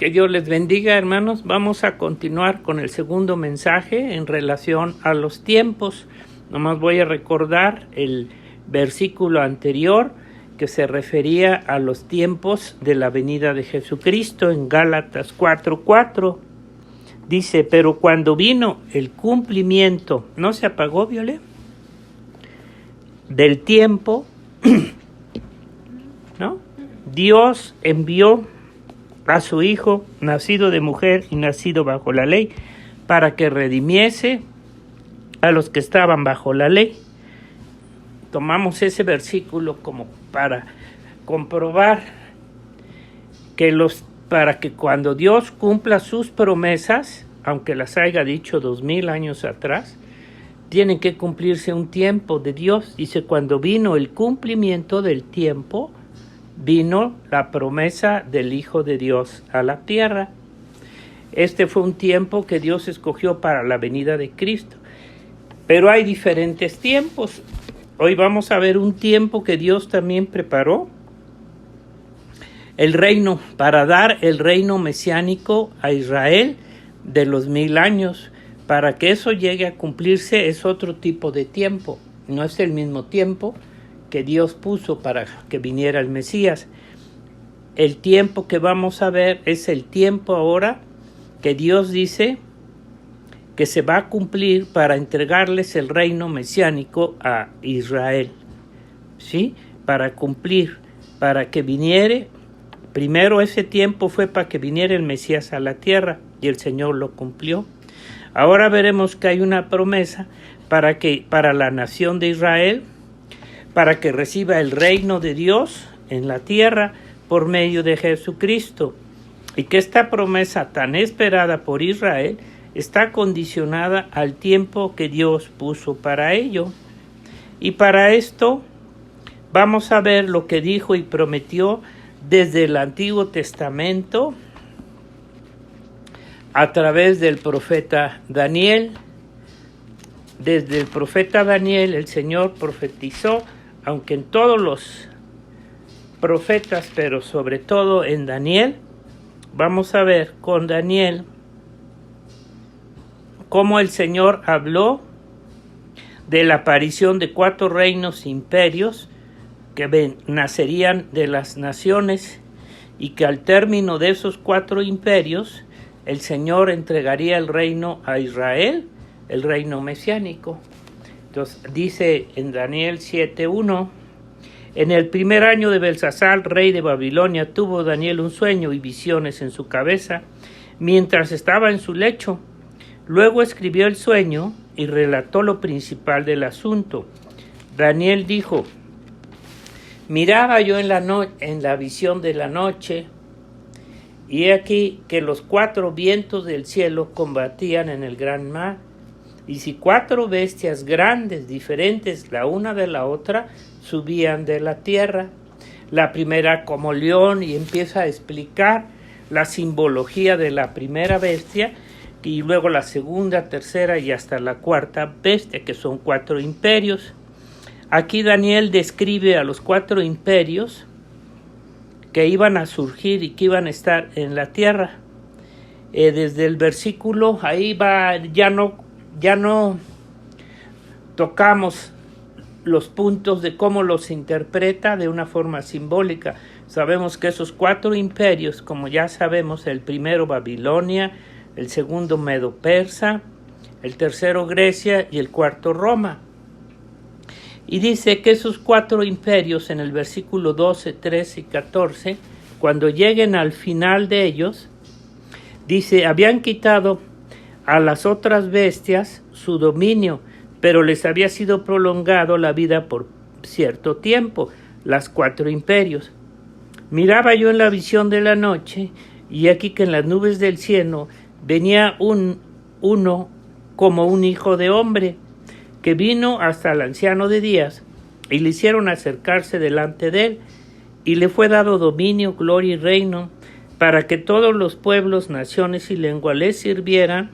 Que Dios les bendiga, hermanos. Vamos a continuar con el segundo mensaje en relación a los tiempos. Nomás voy a recordar el versículo anterior que se refería a los tiempos de la venida de Jesucristo en Gálatas 4:4. Dice, pero cuando vino el cumplimiento, ¿no se apagó, Violet? Del tiempo, ¿no? Dios envió a su Hijo, nacido de mujer y nacido bajo la ley, para que redimiese a los que estaban bajo la ley. Tomamos ese versículo como para comprobar que para que cuando Dios cumpla sus promesas, aunque las haya dicho 2000 años atrás, tiene que cumplirse un tiempo de Dios. Dice, cuando vino el cumplimiento del tiempo, vino la promesa del Hijo de Dios a la tierra. Este fue un tiempo que Dios escogió para la venida de Cristo. Pero hay diferentes tiempos. Hoy vamos a ver un tiempo que Dios también preparó. El reino, para dar el reino mesiánico a Israel de los 1000 años. Para que eso llegue a cumplirse es otro tipo de tiempo. No es el mismo tiempo que Dios puso para que viniera el Mesías. El tiempo que vamos a ver es el tiempo ahora que Dios dice que se va a cumplir para entregarles el reino mesiánico a Israel. ¿Sí? Para cumplir, para que viniere. Primero ese tiempo fue para que viniera el Mesías a la tierra y el Señor lo cumplió. Ahora veremos que hay una promesa para la nación de Israel, para que reciba el reino de Dios en la tierra por medio de Jesucristo. Y que esta promesa tan esperada por Israel está condicionada al tiempo que Dios puso para ello. Y para esto vamos a ver lo que dijo y prometió desde el Antiguo Testamento a través del profeta Daniel. Desde el profeta Daniel el Señor profetizó, aunque en todos los profetas, pero sobre todo en Daniel. Vamos a ver con Daniel cómo el Señor habló de la aparición de 4 reinos imperios que nacerían de las naciones y que al término de esos 4 imperios el Señor entregaría el reino a Israel, el reino mesiánico. Entonces dice en Daniel 7:1, en el primer año de Belsasar, rey de Babilonia, tuvo Daniel un sueño y visiones en su cabeza mientras estaba en su lecho. Luego escribió el sueño y relató lo principal del asunto. Daniel dijo, miraba yo en la visión de la noche, y he aquí que los 4 vientos del cielo combatían en el gran mar, y si 4 bestias grandes, diferentes la una de la otra, subían de la tierra. La primera como león, y empieza a explicar la simbología de la primera bestia, y luego la segunda, tercera y hasta la cuarta bestia, que son 4 imperios. Aquí Daniel describe a los 4 imperios que iban a surgir y que iban a estar en la tierra. Desde el versículo, ahí va, ya no tocamos los puntos de cómo los interpreta de una forma simbólica. Sabemos que esos 4 imperios, como ya sabemos, el primero Babilonia, el segundo Medo-Persa, el tercero Grecia y el cuarto Roma. Y dice que esos 4 imperios en el versículo 12, 13 y 14, cuando lleguen al final de ellos, dice, habían quitado a las otras bestias su dominio, pero les había sido prolongado la vida por cierto tiempo, las 4 imperios. Miraba yo en la visión de la noche, y aquí que en las nubes del cielo venía uno como un hijo de hombre, que vino hasta el anciano de días, y le hicieron acercarse delante de él, y le fue dado dominio, gloria y reino, para que todos los pueblos, naciones y lenguas le sirvieran.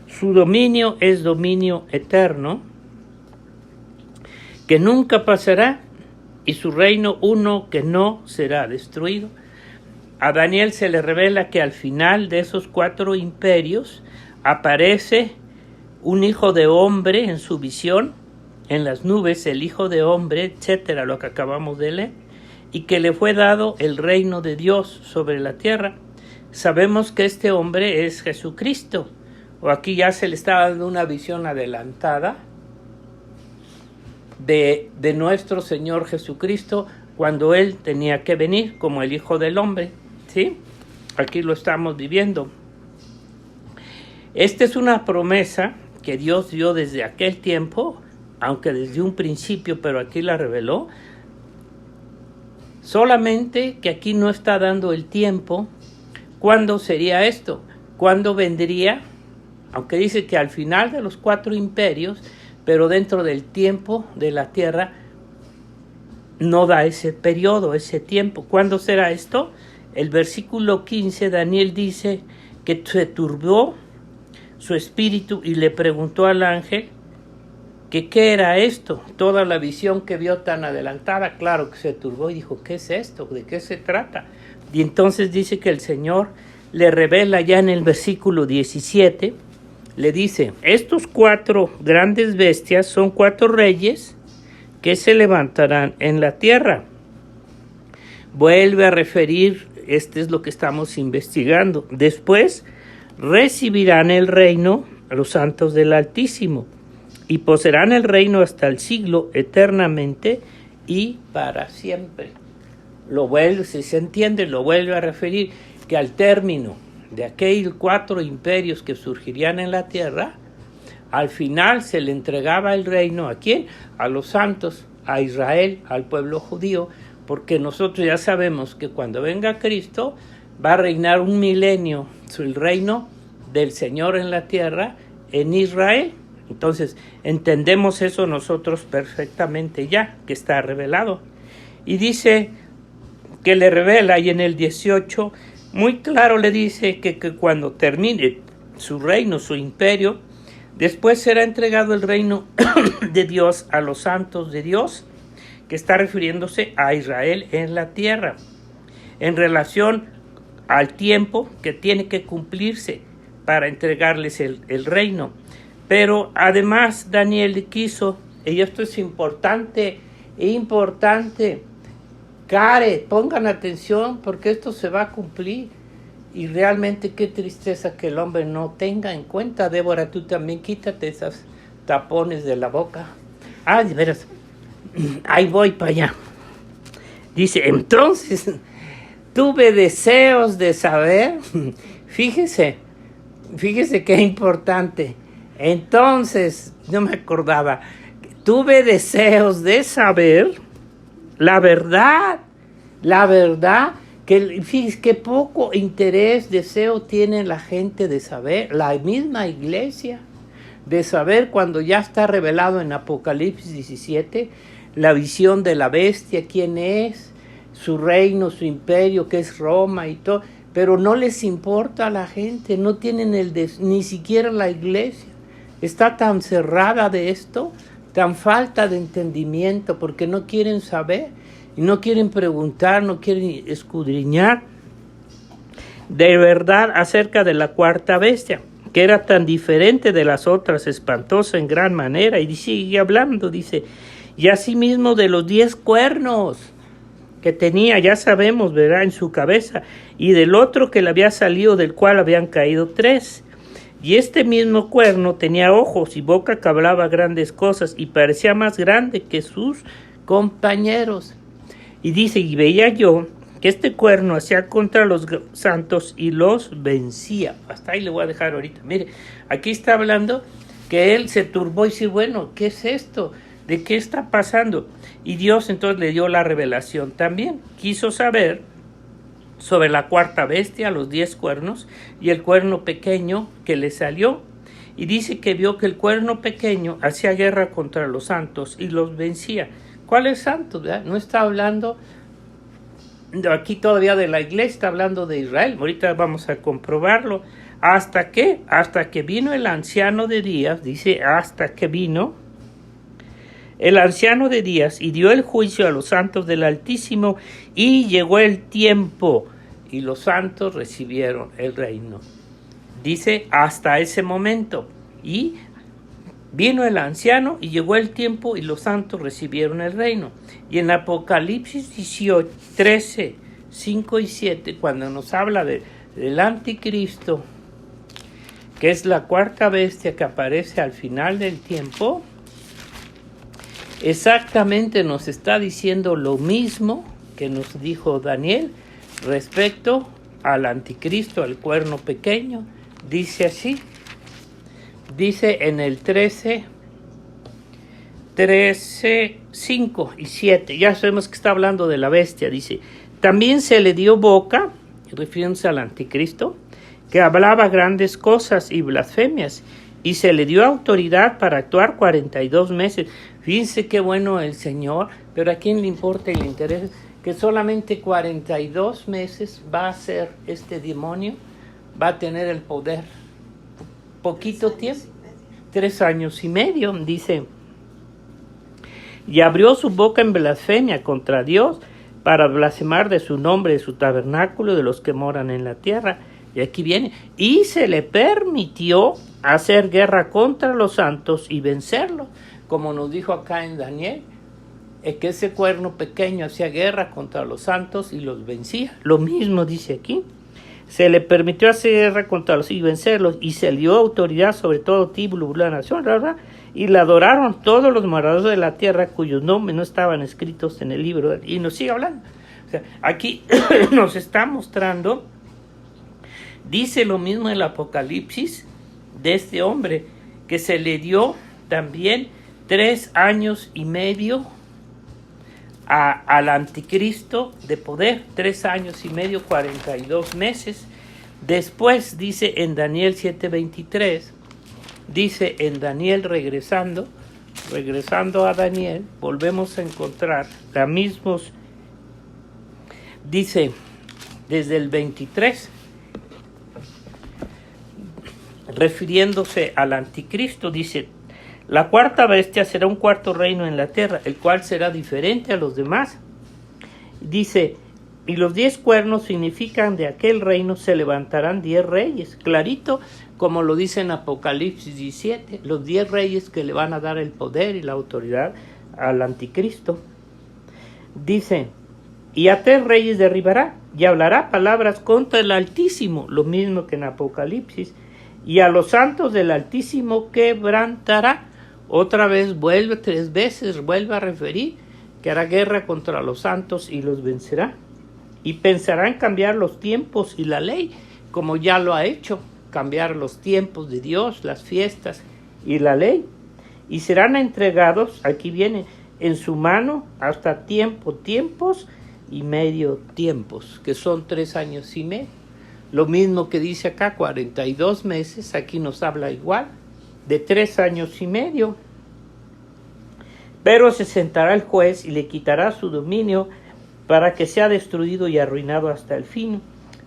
Su dominio es dominio eterno, que nunca pasará, y su reino uno que no será destruido. a Daniel se le revela que al final de esos 4 imperios aparece un hijo de hombre en su visión, en las nubes, el hijo de hombre, etcétera, lo que acabamos de leer, y que le fue dado el reino de Dios sobre la tierra. Sabemos que este hombre es Jesucristo, o aquí ya se le está dando una visión adelantada de nuestro Señor Jesucristo cuando Él tenía que venir como el Hijo del Hombre, ¿sí? Aquí lo estamos viviendo. Esta es una promesa que Dios dio desde aquel tiempo, aunque desde un principio, pero aquí la reveló. Solamente que aquí no está dando el tiempo. ¿Cuándo sería esto? ¿Cuándo vendría? Aunque dice que al final de los 4 imperios, pero dentro del tiempo de la tierra, no da ese periodo, ese tiempo. ¿Cuándo será esto? El versículo 15, Daniel dice que se turbó su espíritu y le preguntó al ángel que qué era esto. Toda la visión que vio tan adelantada, claro que se turbó y dijo, ¿qué es esto? ¿De qué se trata? Y entonces dice que el Señor le revela ya en el versículo 17, le dice, estos 4 grandes bestias son 4 reyes que se levantarán en la tierra. Vuelve a referir, este es lo que estamos investigando. Después recibirán el reino los santos del Altísimo y poseerán el reino hasta el siglo eternamente y para siempre. Lo vuelve, si se entiende, lo vuelve a referir que al término de aquellos 4 imperios que surgirían en la tierra, al final se le entregaba el reino ¿a quién? A los santos, a Israel, al pueblo judío, porque nosotros ya sabemos que cuando venga Cristo va a reinar un milenio, el reino del Señor en la tierra, en Israel. Entonces entendemos eso nosotros perfectamente ya, que está revelado. Y dice que le revela, y en el 18 muy claro le dice que cuando termine su reino, su imperio, después será entregado el reino de Dios a los santos de Dios, que está refiriéndose a Israel en la tierra, en relación al tiempo que tiene que cumplirse para entregarles el reino. Pero además Daniel quiso, y esto es importante, pongan atención porque esto se va a cumplir. Y realmente qué tristeza que el hombre no tenga en cuenta. Débora, tú también quítate esos tapones de la boca. De veras, ahí voy para allá. Dice, entonces tuve deseos de saber. Fíjese qué importante. Entonces, no me acordaba. Tuve deseos de saber la verdad, que fíjese qué poco interés, deseo tiene la gente de saber, la misma iglesia, de saber cuando ya está revelado en Apocalipsis 17, la visión de la bestia, quién es, su reino, su imperio, que es Roma y todo, pero no les importa a la gente, no tienen ni siquiera la iglesia, está tan cerrada de esto, tan falta de entendimiento, porque no quieren saber, y no quieren preguntar, no quieren escudriñar de verdad acerca de la 4ª bestia, que era tan diferente de las otras, espantosa en gran manera, y sigue hablando, dice, y asimismo de los 10 cuernos que tenía, ya sabemos, verá, en su cabeza, y del otro que le había salido, del cual habían caído 3. Y este mismo cuerno tenía ojos y boca que hablaba grandes cosas, y parecía más grande que sus compañeros. Y dice, y veía yo que este cuerno hacía contra los santos y los vencía. Hasta ahí le voy a dejar ahorita. Mire, aquí está hablando que él se turbó y dice, bueno, ¿qué es esto? ¿De qué está pasando? Y Dios entonces le dio la revelación también. Quiso saber sobre la 4ª bestia, los 10 cuernos, y el cuerno pequeño que le salió. Y dice que vio que el cuerno pequeño hacía guerra contra los santos y los vencía. ¿Cuáles santos? ¿Verdad? No está hablando aquí todavía de la iglesia, está hablando de Israel. Ahorita vamos a comprobarlo. ¿Hasta qué? Hasta que vino el anciano de días, dice, hasta que vino el anciano de días y dio el juicio a los santos del Altísimo, y llegó el tiempo y los santos recibieron el reino. Dice hasta ese momento. Y vino el anciano y llegó el tiempo y los santos recibieron el reino. Y en Apocalipsis 18, 13, 5 y 7, cuando nos habla del anticristo, que es la cuarta bestia que aparece al final del tiempo, exactamente nos está diciendo lo mismo que nos dijo Daniel respecto al anticristo, al cuerno pequeño. Dice así, dice en el 13, 5 y 7, ya sabemos que está hablando de la bestia, dice, también se le dio boca, refiriéndose al anticristo, que hablaba grandes cosas y blasfemias, y se le dio autoridad para actuar 42 meses. Fíjense qué bueno el Señor, pero ¿a quién le importa y le interesa que solamente 42 meses va a ser este demonio? Va a tener el poder. Poquito tiempo. 3 años y medio, dice. Y abrió su boca en blasfemia contra Dios para blasfemar de su nombre, de su tabernáculo, de los que moran en la tierra. Y aquí viene. Y se le permitió hacer guerra contra los santos y vencerlos. Como nos dijo acá en Daniel, es que ese cuerno pequeño hacía guerra contra los santos y los vencía. Lo mismo dice aquí. Se le permitió hacer guerra contra los y vencerlos, y se le dio autoridad sobre todo título, la nación, ¿verdad? Y la adoraron todos los moradores de la tierra cuyos nombres no estaban escritos en el libro. Y nos sigue hablando. O sea, aquí nos está mostrando, dice lo mismo el Apocalipsis de este hombre, que se le dio también 3 años y medio al anticristo de poder, 3 años y medio, 42 meses. Después dice en Daniel 7:23, dice en Daniel regresando a Daniel, volvemos a encontrar la mismos, dice desde el 23, refiriéndose al anticristo, dice: la cuarta bestia será un cuarto reino en la tierra, el cual será diferente a los demás. Dice, y los 10 cuernos significan de aquel reino se levantarán 10 reyes. Clarito, como lo dice en Apocalipsis 17, los 10 reyes que le van a dar el poder y la autoridad al anticristo. Dice, y a 3 reyes derribará, y hablará palabras contra el Altísimo, lo mismo que en Apocalipsis, y a los santos del Altísimo quebrantará. Otra vez vuelve 3 veces, vuelve a referir que hará guerra contra los santos y los vencerá. Y pensará en cambiar los tiempos y la ley, como ya lo ha hecho, cambiar los tiempos de Dios, las fiestas y la ley. Y serán entregados, aquí viene, en su mano hasta tiempos y medio tiempos, que son 3 años y medio. Lo mismo que dice acá, 42 meses, aquí nos habla igual, de 3 años y medio. Pero se sentará el juez y le quitará su dominio para que sea destruido y arruinado hasta el fin.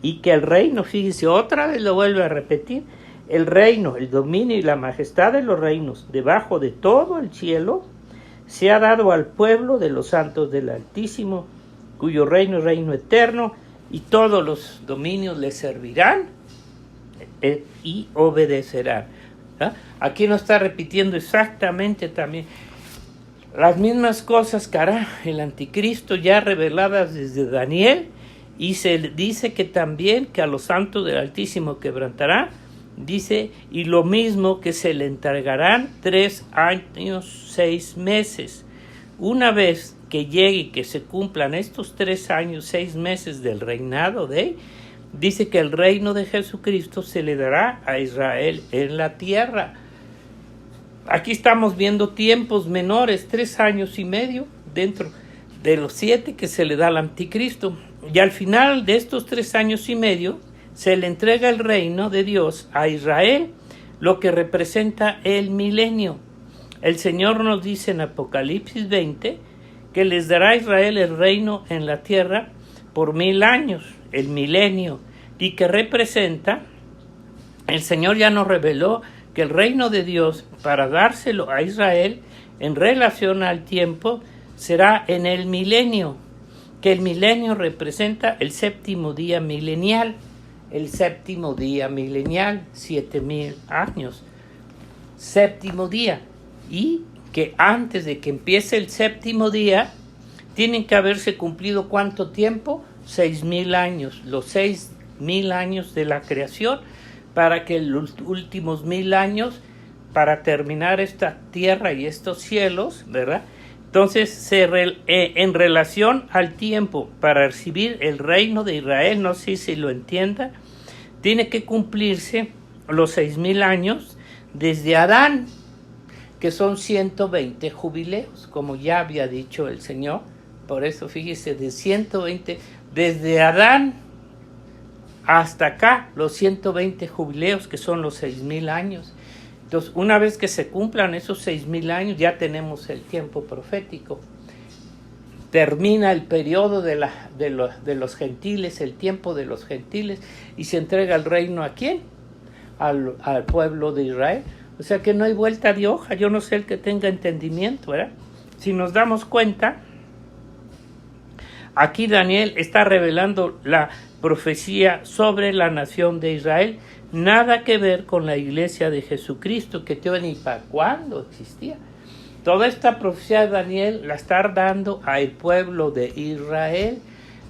Y que el reino, fíjese, otra vez lo vuelve a repetir, el reino, el dominio y la majestad de los reinos debajo de todo el cielo se ha dado al pueblo de los santos del Altísimo, cuyo reino es reino eterno, y todos los dominios le servirán y obedecerán. ¿Ah? Aquí nos está repitiendo exactamente también las mismas cosas que hará el anticristo, ya reveladas desde Daniel, y se dice que también que a los santos del Altísimo quebrantará, dice, y lo mismo que se le entregarán 3 años, 6 meses. Una vez que llegue y que se cumplan estos 3 años, 6 meses del reinado de él, dice que el reino de Jesucristo se le dará a Israel en la tierra. Aquí estamos viendo tiempos menores, 3 años y medio, dentro de los 7 que se le da al anticristo. Y al final de estos 3 años y medio, se le entrega el reino de Dios a Israel, lo que representa el milenio. El Señor nos dice en Apocalipsis 20 que les dará a Israel el reino en la tierra por 1000 años, el milenio, y que representa, el Señor ya nos reveló que el reino de Dios, para dárselo a Israel en relación al tiempo, será en el milenio, que el milenio representa el séptimo día milenial. El séptimo día milenial, 7,000 años. Séptimo día. Y que antes de que empiece el séptimo día, tienen que haberse cumplido ¿cuánto tiempo? 6,000 años. Los 6,000 años de la creación, para que los últimos 1,000 años, para terminar esta tierra y estos cielos, ¿verdad? Entonces, en relación al tiempo para recibir el reino de Israel, no sé si lo entienda, tiene que cumplirse los 6,000 años desde Adán, que son 120 jubileos, como ya había dicho el Señor. Por eso, fíjese, de 120, desde Adán hasta acá, los 120 jubileos, que son los 6,000 años. Entonces, una vez que se cumplan esos 6,000 años, ya tenemos el tiempo profético. Termina el periodo de los gentiles, el tiempo de los gentiles, y se entrega el reino ¿a quién? Al pueblo de Israel. O sea que no hay vuelta de hoja. Yo no sé el que tenga entendimiento, ¿verdad? Si nos damos cuenta, aquí Daniel está revelando la profecía sobre la nación de Israel. Nada que ver con la iglesia de Jesucristo, que todavía ni para cuándo existía. Toda esta profecía de Daniel la está dando al pueblo de Israel,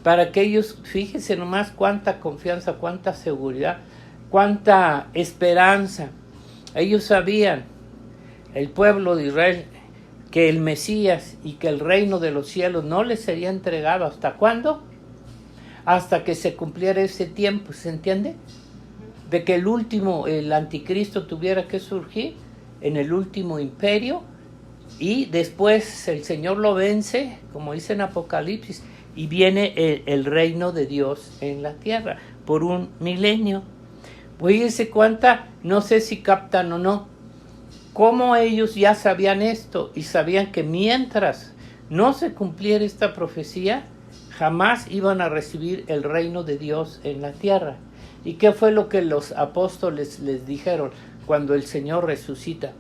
para que ellos, fíjense nomás cuánta confianza, cuánta seguridad, cuánta esperanza. Ellos sabían, el pueblo de Israel, que el Mesías y que el reino de los cielos no les sería entregado. ¿Hasta cuándo? Hasta que se cumpliera ese tiempo, ¿se entiende? De que el anticristo tuviera que surgir en el último imperio, y después el Señor lo vence, como dice en Apocalipsis, y viene el reino de Dios en la tierra por un milenio. Fíjense cuánta, no sé si captan o no, cómo ellos ya sabían esto y sabían que mientras no se cumpliera esta profecía, jamás iban a recibir el reino de Dios en la tierra. ¿Y qué fue lo que los apóstoles les dijeron cuando el Señor resucita?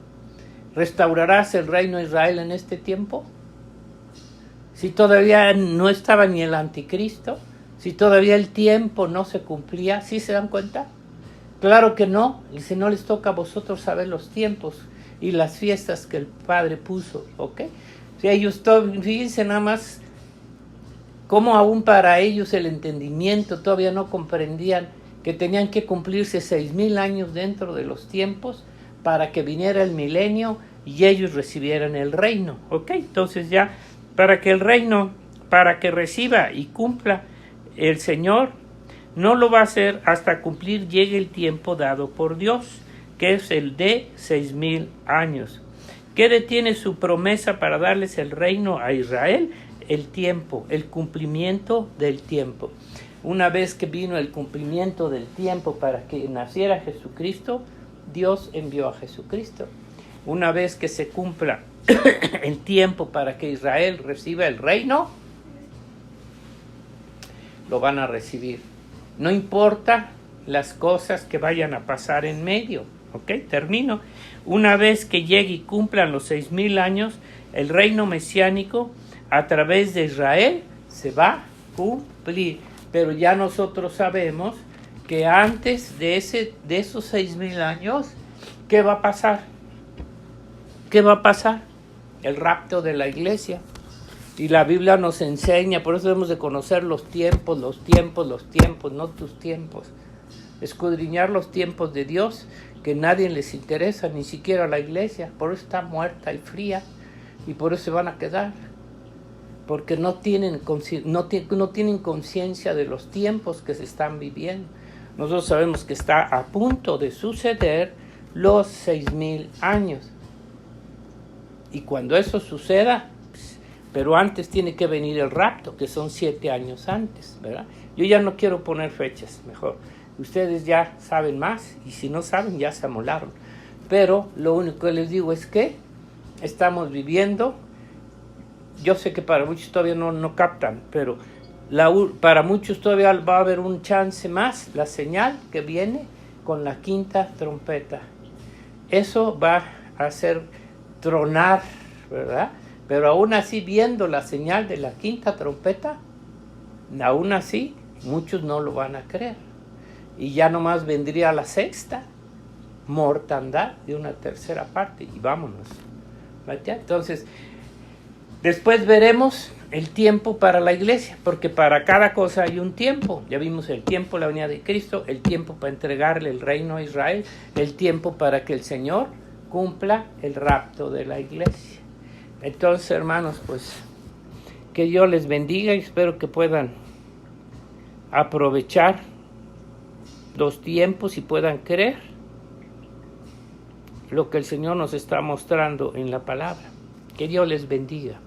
¿Restaurarás el reino de Israel en este tiempo? Si todavía no estaba ni el anticristo, si todavía el tiempo no se cumplía, ¿sí se dan cuenta? Claro que no, y si no les toca a vosotros saber los tiempos y las fiestas que el Padre puso, ¿ok? Si ellos, fíjense nada más cómo aún para ellos el entendimiento todavía no comprendían que tenían que cumplirse 6,000 años dentro de los tiempos para que viniera el milenio y ellos recibieran el reino, ¿ok? Entonces ya, para que el reino, para que reciba y cumpla el Señor, no lo va a hacer hasta cumplir llegue el tiempo dado por Dios, que es el de 6,000 años. ¿Qué detiene su promesa para darles el reino a Israel? El tiempo, el cumplimiento del tiempo. Una vez que vino el cumplimiento del tiempo para que naciera Jesucristo, Dios envió a Jesucristo. Una vez que se cumpla el tiempo para que Israel reciba el reino, lo van a recibir. No importa las cosas que vayan a pasar en medio. ¿Ok? Termino. Una vez que llegue y cumplan los 6,000 años, el reino mesiánico a través de Israel se va a cumplir. Pero ya nosotros sabemos que antes de esos 6,000 años, ¿qué va a pasar? ¿Qué va a pasar? El rapto de la iglesia. Y la Biblia nos enseña, por eso debemos de conocer los tiempos, no tus tiempos. Escudriñar los tiempos de Dios, que nadie les interesa, ni siquiera a la iglesia. Por eso está muerta y fría, y por eso se van a quedar. Porque no tienen conciencia de los tiempos que se están viviendo. Nosotros sabemos que está a punto de suceder los 6,000 años. Y cuando eso suceda, pero antes tiene que venir el rapto, que son 7 años antes, ¿verdad? Yo ya no quiero poner fechas, mejor. Ustedes ya saben más, y si no saben, ya se amolaron. Pero lo único que les digo es que estamos viviendo. Yo sé que para muchos todavía no captan, pero para muchos todavía va a haber un chance más, la señal que viene con la quinta trompeta. Eso va a hacer tronar, ¿verdad? Pero aún así, viendo la señal de la quinta trompeta, Aún así, muchos no lo van a creer. Y ya nomás vendría la sexta mortandad de una tercera parte y vámonos. Entonces, después veremos el tiempo para la iglesia, porque para cada cosa hay un tiempo. Ya vimos el tiempo, la venida de Cristo, el tiempo para entregarle el reino a Israel, el tiempo para que el Señor cumpla el rapto de la iglesia. Entonces, hermanos, pues que Dios les bendiga y espero que puedan aprovechar los tiempos y puedan creer lo que el Señor nos está mostrando en la palabra. Que Dios les bendiga.